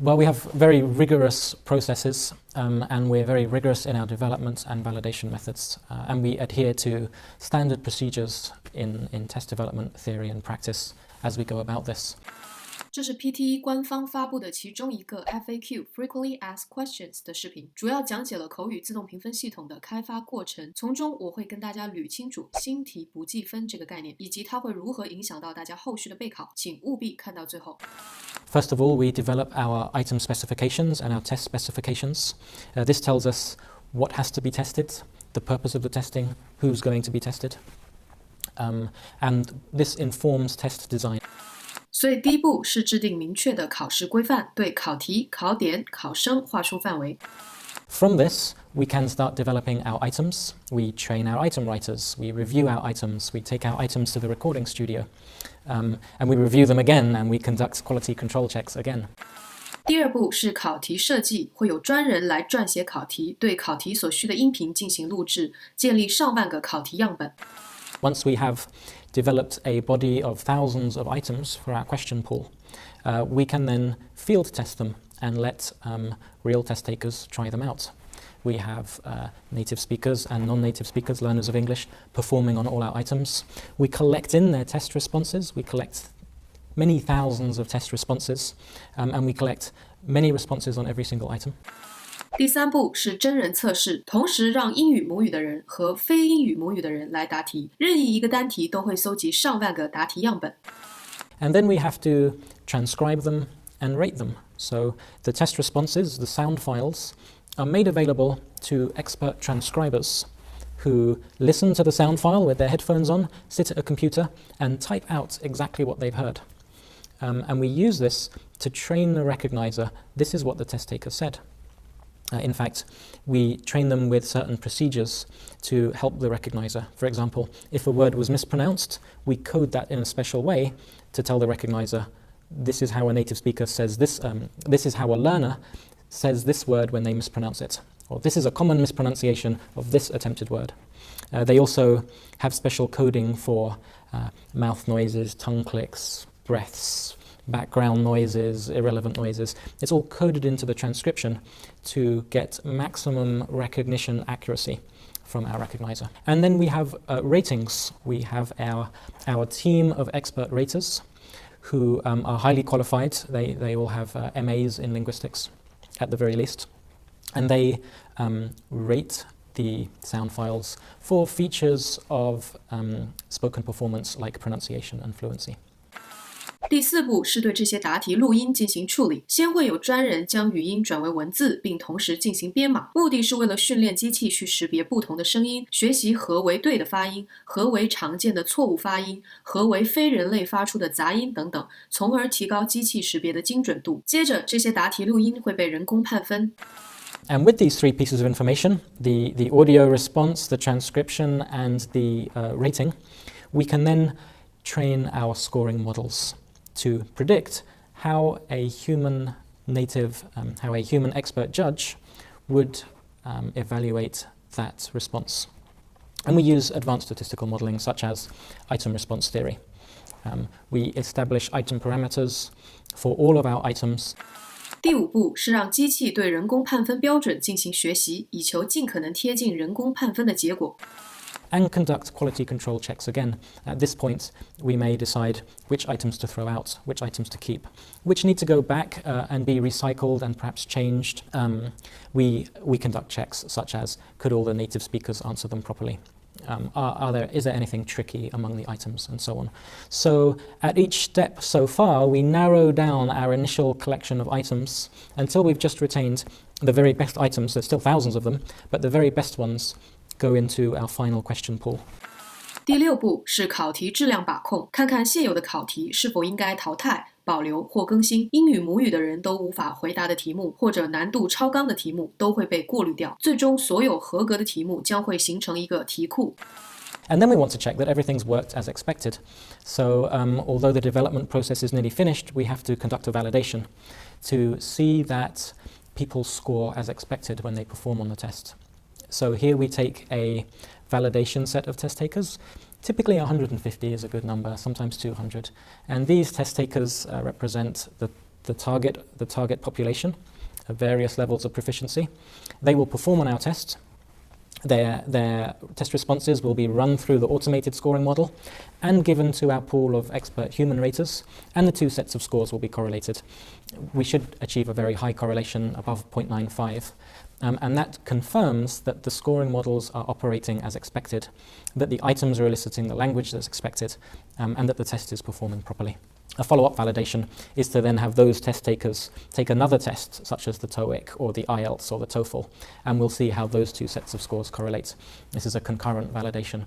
Well, we have very rigorous processes, and we're very rigorous in our development and validation methods, and we adhere to standard procedures in test development theory and practice as we go about this. 这是 PTE 官方发布的其中一个 FAQ Frequently Asked Questions 的视频，主要讲解了口语自动评分系统的开发过程，从中我会跟大家捋清楚新题不计分这个概念，以及它会如何影响到大家后续的备考，请务必看到最后。First of all, we develop our item specifications and our test specifications. This tells us what has to be tested, the purpose of the testing, who's going to be tested, and this informs test design. 所以第一步是制定明确的考试规范，对考题、考点、考生划出范围。From this, we can start developing our items. We train our item writers. We review our items. We take our items to the recording studio, and we review them again, and we conduct quality control checks again. 第二步是考题设计，会有专人来撰写考题，对考题所需的音频进行录制，建立上万个考题样本。Once we have developed a body of thousands of items for our question pool, we can then field test them and let real test takers try them out. We have native speakers and non-native speakers, learners of English, performing on all our items. We collect in their test responses. We collect many thousands of test responses, and we collect many responses on every single item. 第三步是真人测试，同时让英语母语的人和非英语母语的人来答题，任意一个单题都会搜集上万个答题样本。And then we have to transcribe them and rate them. So the test responses, the sound files, are made available to expert transcribers who listen to the sound file with their headphones on, sit at a computer, and type out exactly what they've heard. And we use this to train the recognizer. This is what the test taker said. In fact, we train them with certain procedures to help the recognizer. For example, if a word was mispronounced, we code that in a special way to tell the recognizer, this is how a native speaker says this, this is how a learner says this word when they mispronounce it. Or this is a common mispronunciation of this attempted word. They also have special coding for mouth noises, tongue clicks, breaths, background noises, irrelevant noises. It's all coded into the transcription to get maximum recognition accuracy from our recognizer. And then we have ratings. We have our team of expert raters who are highly qualified. They all have MAs in linguistics at the very least. And they rate the sound files for features of spoken performance like pronunciation and fluency. 第四步是对这些答题录音进行处理，先会有专人将语音转为文字，并同时进行编码，目的是为了训练机器去识别不同的声音，学习何为对的发音，何为常见的错误发音，何为非人类发出的杂音等等，从而提高机器识别的精准度。接着，这些答题录音会被人工判分。And with these three pieces of information, the audio response, the transcription, and the rating, we can then train our scoring models to predict how a human native, how a human expert judge would evaluate that response. And we use advanced statistical modeling such as item response theory. We establish item parameters for all of our items. 第五步是让机器对人工判分标准进行学习，以求尽可能贴近人工判分的结果。And conduct quality control checks again. At this point, we may decide which items to throw out, which items to keep, which need to go back and be recycled and perhaps changed. We conduct checks such as, could all the native speakers answer them properly? Is there anything tricky among the items, and so on. So at each step so far, we narrow down our initial collection of items until we've just retained the very best items. There's still thousands of them, but the very best ones go into our final question pool. 第六步是考题质量把控，看看现有的考题是否应该淘汰、保留或更新。英语母语的人都无法回答的题目，或者难度超纲的题目，都会被过滤掉。最终，所有合格的题目将会形成一个题库。And then we want to check that everything's worked as expected. So although the development process is nearly finished, we have to conduct a validation to see that people score as expected when they perform on the test. So here we take a validation set of test takers. Typically 150 is a good number, sometimes 200. And these test takers represent the the target population of various levels of proficiency. They will perform on our test. Their test responses will be run through the automated scoring model and given to our pool of expert human raters, and the two sets of scores will be correlated. We should achieve a very high correlation above 0.95. And that confirms that the scoring models are operating as expected, that the items are eliciting the language that's expected, and that the test is performing properly. A follow-up validation is to then have those test takers take another test, such as the TOEIC or the IELTS or the TOEFL, and we'll see how those two sets of scores correlate. This is a concurrent validation.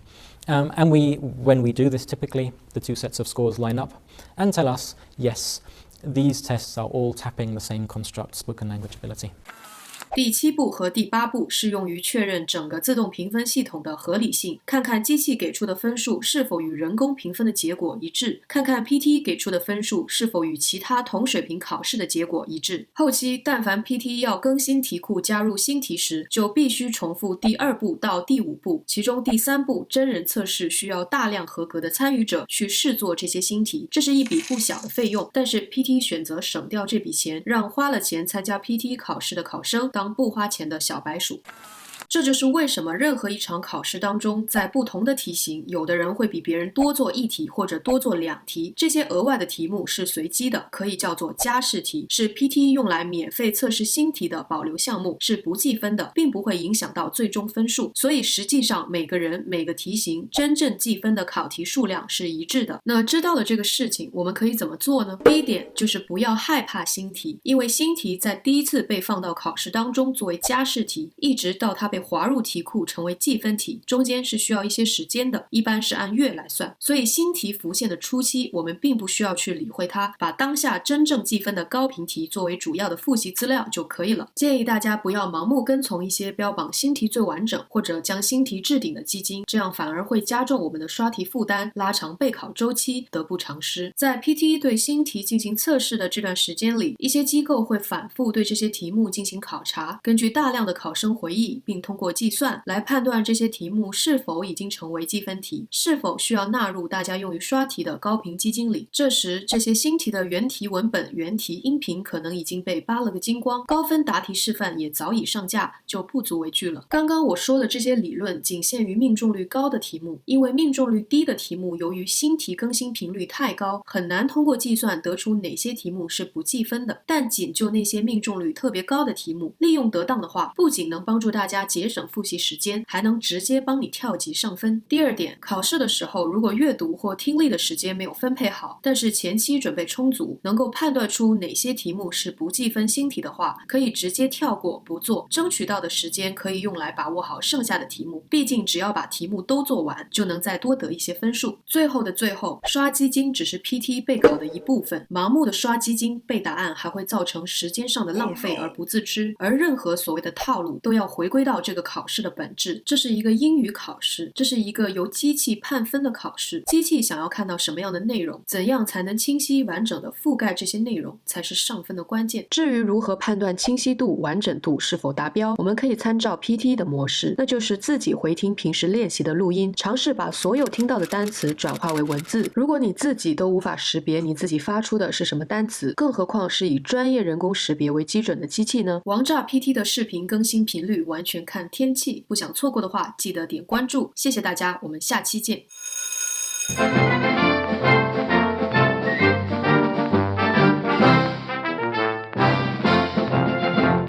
And when we do this, typically, the two sets of scores line up and tell us, yes, these tests are all tapping the same construct, spoken language ability. 第7步和第8步适用于确认整个自动评分系统的合理性，看看机器给出的分数是否与人工评分的结果一致，看看 PTE 给出的分数是否与其他同水平考试的结果一致。后期但凡 PTE 要更新题库加入新题时，就必须重复第2步到第5步，其中第3步真人测试需要大量合格的参与者去试做这些新题，这是一笔不小的费用，但是 PTE 选择省掉这笔钱，让花了钱参加 PTE 考试的考生当不花钱的小白鼠。这就是为什么任何一场考试当中，在不同的题型，有的人会比别人多做1题或者多做2题，这些额外的题目是随机的，可以叫做加试题，是 PTE 用来免费测试新题的保留项目，是不计分的，并不会影响到最终分数。所以实际上每个人每个题型真正计分的考题数量是一致的。那知道了这个事情，我们可以怎么做呢？第一点就是不要害怕新题，因为新题在第一次被放到考试当中作为加试题，一直到它被划入题库成为计分题，中间是需要一些时间的，一般是按月来算。所以新题浮现的初期，我们并不需要去理会它，把当下真正计分的高频题作为主要的复习资料就可以了。建议大家不要盲目跟从一些标榜新题最完整或者将新题置顶的基金，这样反而会加重我们的刷题负担，拉长备考周期，得不偿失。在 PTE 对新题进行测试的这段时间里，一些机构会反复对这些题目进行考察，根据大量的考生回忆，并通过计算来判断这些题目是否已经成为计分题，是否需要纳入大家用于刷题的高频基金里。这时这些新题的原题文本、原题音频可能已经被扒了个精光，高分答题示范也早已上架，就不足为惧了。刚刚我说的这些理论仅限于命中率高的题目，因为命中率低的题目由于新题更新频率太高，很难通过计算得出哪些题目是不计分的。但仅就那些命中率特别高的题目，利用得当的话，不仅能帮助大家节省复习时间，还能直接帮你跳级上分。第二点，考试的时候如果阅读或听力的时间没有分配好，但是前期准备充足，能够判断出哪些题目是不计分新题的话，可以直接跳过不做，争取到的时间可以用来把握好剩下的题目，毕竟只要把题目都做完，就能再多得一些分数。最后的最后，刷基金只是 PTE 备考的一部分，盲目的刷基金背答案还会造成时间上的浪费而不自知，而任何所谓的套路都要回归到这个考试的本质。这是一个英语考试，这是一个由机器判分的考试，机器想要看到什么样的内容，怎样才能清晰完整的覆盖这些内容，才是上分的关键。至于如何判断清晰度、完整度是否达标，我们可以参照 PTE 的模式，那就是自己回听平时练习的录音，尝试把所有听到的单词转化为文字。如果你自己都无法识别你自己发出的是什么单词，更何况是以专业人工识别为基准的机器呢？王炸 PT 的视频更新频率完全看天气，不想错过的话，记得点关注。谢谢大家，我们下期见。